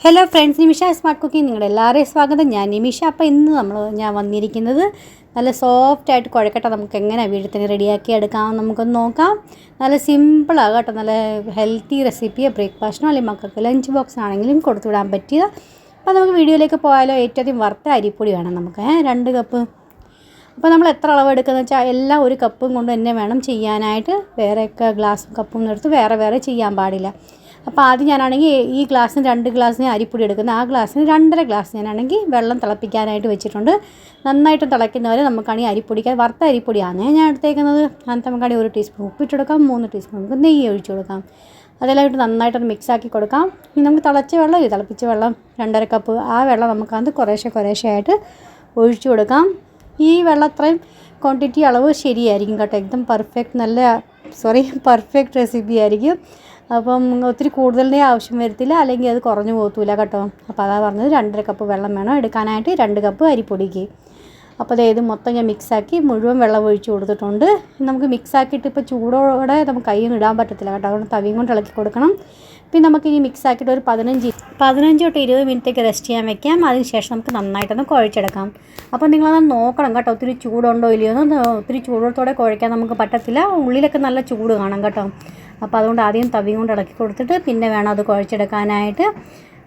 Hello friends, നിമിഷ smart cooking നിങ്ങളുടെ എല്ലാവരെയും സ്വാഗതം. ഞാൻ നിമിഷ. അപ്പോൾ ഇന്ന് ഞാൻ വന്നിരിക്കുന്നത് നല്ല സോഫ്റ്റായിട്ട് കുഴക്കട്ട നമുക്ക് എങ്ങനെ വീട്ടിൽ തന്നെ റെഡിയാക്കി എടുക്കാം നമുക്കൊന്ന് നോക്കാം. നല്ല സിമ്പിളാണ് കേട്ടോ. നല്ല ഹെൽത്തി റെസിപ്പിയോ ബ്രേക്ക്ഫാസ്റ്റിനോ അല്ലെങ്കിൽ മക്കൾക്ക് ലഞ്ച് ബോക്സിനാണെങ്കിലും കൊടുത്തുവിടാൻ പറ്റിയ. അപ്പോൾ നമുക്ക് വീഡിയോയിലേക്ക് പോയാലോ. ഏറ്റവും ആദ്യം വറുത്ത അരിപ്പൊടി വേണം നമുക്ക് 2 കപ്പ്. അപ്പോൾ നമ്മൾ എത്ര അളവ് എടുക്കുന്നത് വെച്ചാൽ എല്ലാം ഒരു കപ്പും കൊണ്ട് തന്നെ വേണം ചെയ്യാനായിട്ട്. വേറെയൊക്കെ ഗ്ലാസും കപ്പും എടുത്ത് വേറെ ചെയ്യാൻ പാടില്ല. അപ്പോൾ ആദ്യം ഞാനാണെങ്കിൽ ഈ ഗ്ലാസ്സിന് 2 ഗ്ലാസ്സിന് അരിപ്പൊടി എടുക്കുന്നത്, ആ ഗ്ലാസ്സിന് 2.5 ഗ്ലാസ് ഞാനാണെങ്കിൽ വെള്ളം തിളപ്പിക്കാനായിട്ട് വെച്ചിട്ടുണ്ട്. നന്നായിട്ട് തിളയ്ക്കുന്നവരെ നമുക്കാണെങ്കിൽ അരിപ്പൊടിക്കാൻ വറുത്ത അരിപ്പൊടിയാണ് ഞാൻ എടുത്തേക്കുന്നത്. അതിനകത്ത് നമുക്കാണെങ്കിൽ 1 ടീസ്പൂൺ ഉപ്പിട്ടെടുക്കാം, 3 ടീസ്പൂൺ നമുക്ക് നെയ്യ് ഒഴിച്ചു കൊടുക്കാം. അതെല്ലാം ഇട്ട് നന്നായിട്ടൊന്ന് മിക്സാക്കി കൊടുക്കാം. ഇനി നമുക്ക് തിളച്ച വെള്ളം തിളപ്പിച്ച വെള്ളം 2.5 കപ്പ്, ആ വെള്ളം നമുക്കത് കുറേശ്ശെ ആയിട്ട് ഒഴിച്ചു കൊടുക്കാം. ഈ വെള്ളം അത്രയും ക്വാണ്ടിറ്റി അളവ് ശരിയായിരിക്കും കേട്ടോ. എക്ദം പെർഫെക്റ്റ് റെസിപ്പി ആയിരിക്കും. അപ്പം ഒത്തിരി കൂടുതലിൻ്റെ ആവശ്യം വരത്തില്ല, അല്ലെങ്കിൽ അത് കുറഞ്ഞു പോകത്തില്ല കേട്ടോ. അപ്പോൾ അതാ പറഞ്ഞത് 2.5 കപ്പ് വെള്ളം വേണം എടുക്കാനായിട്ട് 2 കപ്പ് അരിപ്പൊടിക്ക്. അപ്പോൾ ഇത് മൊത്തം ഞാൻ മിക്സാക്കി മുഴുവൻ വെള്ളം ഒഴിച്ച് കൊടുത്തിട്ടുണ്ട്. നമുക്ക് മിക്സാക്കിയിട്ട് ഇപ്പോൾ ചൂടോടെ നമുക്ക് കയ്യിൽ ഇടാൻ പറ്റത്തില്ല കേട്ടോ. അതുകൊണ്ട് തവിയും കൊണ്ട് ഇളക്കി കൊടുക്കണം. പിന്നെ നമുക്കിനി മിക്സാക്കിയിട്ട് ഒരു 15 തൊട്ട് 20 മിനിറ്റേക്ക് റെസ്റ്റ് ചെയ്യാൻ വെക്കാം. അതിന് ശേഷം നമുക്ക് നന്നായിട്ടൊന്ന് കുഴച്ചെടുക്കാം. അപ്പോൾ നിങ്ങളത് നോക്കണം കേട്ടോ, ഒത്തിരി ചൂടുണ്ടോ ഇല്ലയോ എന്ന്. ഒത്തിരി ചൂടോടെ കുഴയ്ക്കാൻ നമുക്ക് പറ്റത്തില്ല, ഉള്ളിലൊക്കെ നല്ല ചൂട് കാണാം കേട്ടോ. അപ്പോൾ അതുകൊണ്ട് ആദ്യം തവിയും കൊണ്ട് ഇളക്കി കൊടുത്തിട്ട് പിന്നെ വേണം അത് കുഴച്ചെടുക്കാനായിട്ട്.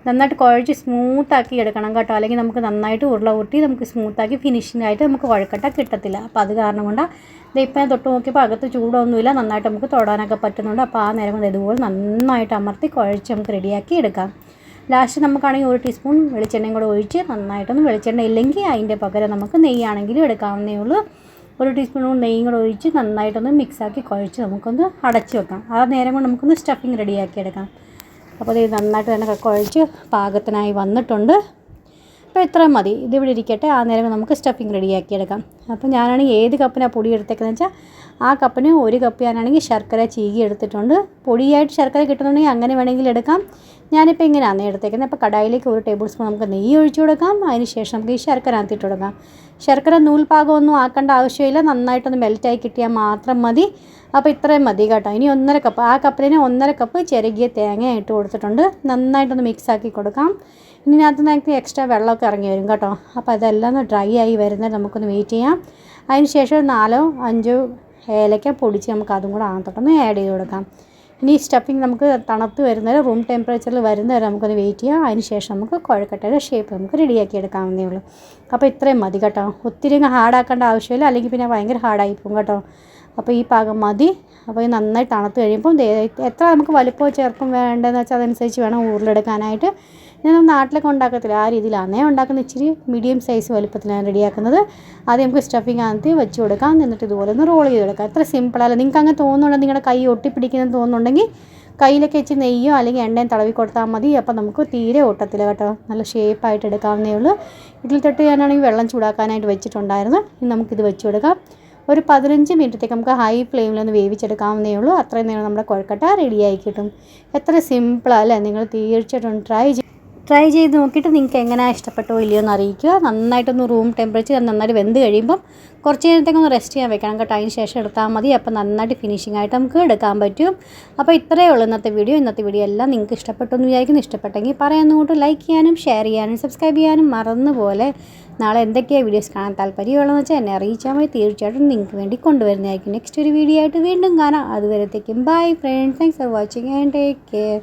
നന്നായിട്ട് കുഴച്ച് സ്മൂത്താക്കി എടുക്കണം കേട്ടോ, അല്ലെങ്കിൽ നമുക്ക് നന്നായിട്ട് ഉരുട്ടി നമുക്ക് സ്മൂത്താക്കി ഫിനിഷിംഗ് ആയിട്ട് നമുക്ക് കുഴക്കട്ട കിട്ടത്തില്ല. അപ്പോൾ അത് കാരണം കൊണ്ടാണ് ഇപ്പം തൊട്ട് നോക്കിയപ്പോൾ അകത്ത് ചൂടൊന്നുമില്ല, നന്നായിട്ട് നമുക്ക് തൊടാനൊക്കെ പറ്റുന്നുണ്ട്. അപ്പോൾ ആ നേരം കൊണ്ട് ഇതുപോലെ നന്നായിട്ട് അമർത്തി കുഴച്ച് നമുക്ക് റെഡിയാക്കി എടുക്കാം. ലാസ്റ്റ് നമുക്കാണെങ്കിൽ 1 ടീസ്പൂൺ വെളിച്ചെണ്ണയും കൂടെ ഒഴിച്ച് നന്നായിട്ടൊന്ന്, വെളിച്ചെണ്ണ ഇല്ലെങ്കിൽ അതിൻ്റെ പകരം നമുക്ക് നെയ്യാണെങ്കിലും എടുക്കാവുന്നേ ഉള്ളൂ. 1 ടീസ്പൂൺ നെയ്യും കൂടെ ഒഴിച്ച് നന്നായിട്ടൊന്ന് മിക്സാക്കി കുഴച്ച് നമുക്കൊന്ന് അടച്ച് വെക്കാം. ആ നേരം കൊണ്ട് നമുക്കൊന്ന് സ്റ്റഫിങ് റെഡിയാക്കി എടുക്കാം. അപ്പോൾ ഇത് നന്നായിട്ട് തന്നെ കുഴച്ച് പാകത്തിനായി വന്നിട്ടുണ്ട്. അപ്പോൾ ഇത്രയും മതി, ഇതിവിടെ ഇരിക്കട്ടെ. ആ നേരം നമുക്ക് സ്റ്റഫിങ് റെഡിയാക്കി എടുക്കാം. അപ്പോൾ ഞാനാണെങ്കിൽ ഏത് കപ്പിനാണ് പൊടി എടുത്തേക്കുന്നത് വെച്ചാൽ ആ കപ്പിന് 1 കപ്പ് ഞാനാണെങ്കിൽ ശർക്കര ചീകി എടുത്തിട്ടുണ്ട്. പൊടിയായിട്ട് ശർക്കര കിട്ടുന്നുണ്ടെങ്കിൽ അങ്ങനെ വേണമെങ്കിൽ എടുക്കാം. ഞാനിപ്പോൾ ഇങ്ങനെയാണ് എടുത്തേക്കുന്നത്. അപ്പോൾ കടായിലേക്ക് 1 ടേബിൾ സ്പൂൺ നമുക്ക് നെയ്യ് ഒഴിച്ചു കൊടുക്കാം. അതിന് ശേഷം നമുക്ക് ഈ ശർക്കര അകത്തിട്ട് കൊടുക്കാം. ശർക്കര നൂൽപാകമൊന്നും ആക്കേണ്ട ആവശ്യമില്ല, നന്നായിട്ടൊന്ന് മെൽറ്റായി കിട്ടിയാൽ മാത്രം മതി. അപ്പോൾ ഇത്രയും മതി കേട്ടോ. ഇനി 1.5 കപ്പ്, ആ കപ്പിന് 1.5 കപ്പ് ചിരകിയ തേങ്ങ ഇട്ട് കൊടുത്തിട്ടുണ്ട്. നന്നായിട്ടൊന്ന് മിക്സാക്കി കൊടുക്കാം. ഇനി അതിനകത്ത് നമുക്ക് എക്സ്ട്രാ വെള്ളമൊക്കെ ഇറങ്ങി വരും കേട്ടോ. അപ്പോൾ അതെല്ലാം ഒന്ന് ഡ്രൈ ആയി വരുന്നത് നമുക്കൊന്ന് വെയിറ്റ് ചെയ്യാം. അതിന് ശേഷം 4-5 ഏലക്ക പൊടിച്ച് നമുക്ക് അതും കൂടെ ആകത്തോട്ടൊന്ന് ആഡ് ചെയ്ത് കൊടുക്കാം. ഇനി സ്റ്റഫിങ് നമുക്ക് തണുത്ത് വരുന്നവരെ, റൂം ടെമ്പറേച്ചറിൽ വരുന്നവരെ നമുക്കൊന്ന് വെയിറ്റ് ചെയ്യാം. അതിന് ശേഷം നമുക്ക് കുഴക്കട്ടയുടെ ഷേപ്പ് നമുക്ക് റെഡിയാക്കി എടുക്കാവുന്നേ ഉള്ളൂ. അപ്പോൾ ഇത്രയും മതി കേട്ടോ. ഒത്തിരി ഹാർഡാക്കേണ്ട ആവശ്യമില്ല, അല്ലെങ്കിൽ പിന്നെ ഭയങ്കര ഹാർഡായി പോകും കേട്ടോ. അപ്പോൾ ഈ പാകം മതി. അപ്പോൾ ഇത് നന്നായി തണുത്ത് കഴിയുമ്പം എത്ര നമുക്ക് വലിപ്പമോ ചെറുപ്പം വേണ്ടതെന്ന് വെച്ചാൽ അതനുസരിച്ച് വേണം ഉരുളെടുക്കാനായിട്ട്. ഞാൻ നാട്ടിലൊക്കെ ഉണ്ടാക്കത്തില്ല, ആ രീതിയിലാണ് ഉണ്ടാക്കുന്നത്. ഇച്ചിരി മീഡിയം സൈസ് വലുപ്പത്തിലാണ് റെഡിയാക്കുന്നത്. ആദ്യം നമുക്ക് സ്റ്റഫിങ് അകത്ത് വെച്ച് കൊടുക്കാം. എന്നിട്ട് ഇതുപോലെ ഒന്ന് റോൾ ചെയ്തെടുക്കാം. എത്ര സിമ്പിളല്ല. നിങ്ങൾക്ക് അങ്ങനെ തോന്നുന്നുണ്ടെങ്കിൽ, നിങ്ങളുടെ കൈ ഒട്ടിപ്പിടിക്കുന്നത് തോന്നുന്നുണ്ടെങ്കിൽ കയ്യിലൊക്കെ ഇച്ചിരി നെയ്യോ അല്ലെങ്കിൽ എണ്ണയും തടവി കൊടുത്താൽ മതി. അപ്പോൾ നമുക്ക് തീരെ ഒട്ടത്തില്ല കേട്ടോ. നല്ല ഷേപ്പായിട്ട് എടുക്കാവുന്നേ ഉള്ളൂ. ഇതിൽ തൊട്ട് ഞാനാണെങ്കിൽ വെള്ളം ചൂടാക്കാനായിട്ട് വെച്ചിട്ടുണ്ടായിരുന്നു. ഇനി നമുക്കിത് വെച്ച് കൊടുക്കാം. ഒരു 15 മിനിറ്റത്തേക്ക് നമുക്ക് ഹൈ ഫ്ലെയിമിലൊന്ന് വേവിച്ചെടുക്കാവുന്നേ ഉള്ളൂ. അത്രയും നേരം നമ്മുടെ കുഴക്കട്ട റെഡിയായി കിട്ടും. എത്ര സിമ്പിളല്ലേ. നിങ്ങൾ തീർച്ചയായിട്ടും ട്രൈ ചെയ്ത് നോക്കിയിട്ട് നിങ്ങൾക്ക് എങ്ങനെയാണ് ഇഷ്ടപ്പെട്ടോ ഇല്ലയോ എന്ന് അറിയിക്കുക. നന്നായിട്ടൊന്ന് റൂം ടെമ്പറേച്ചർ നന്നായിട്ട് വെന്ത് കഴിയുമ്പം കുറച്ച് നേരത്തേക്കൊന്ന് റെസ്റ്റ് ചെയ്യാൻ വെക്കണം കേട്ടോ. അതിന് ശേഷം എടുത്താൽ മതി. അപ്പോൾ നന്നായിട്ട് ഫിനിഷിംഗ് ആയിട്ട് നമുക്ക് എടുക്കാൻ പറ്റും. അപ്പോൾ ഇത്രയേ ഉള്ളൂ ഇന്നത്തെ വീഡിയോ എല്ലാം നിങ്ങൾക്ക് ഇഷ്ടപ്പെട്ടു എന്ന് വിചാരിക്കുന്നു. ഇഷ്ടപ്പെട്ടെങ്കിൽ പറയാവുന്നതുകൊണ്ട് ലൈക്ക് ചെയ്യാനും ഷെയർ ചെയ്യാനും സബ്സ്ക്രൈബ് ചെയ്യാനും മറന്നുപോലെ. നാളെ എന്തൊക്കെയാണ് വീഡിയോസ് കാണാൻ താല്പര്യമുള്ളതെന്ന് വെച്ചാൽ എന്നെ അറിയിച്ചാൽ മതി. തീർച്ചയായിട്ടും നിങ്ങൾക്ക് വേണ്ടി കൊണ്ടുവരുന്നതായിരിക്കും. നെക്സ്റ്റ് ഒരു വീഡിയോ ആയിട്ട് വീണ്ടും കാണാം. അതുവരത്തേക്കും bye friends. Thanks for watching and take care.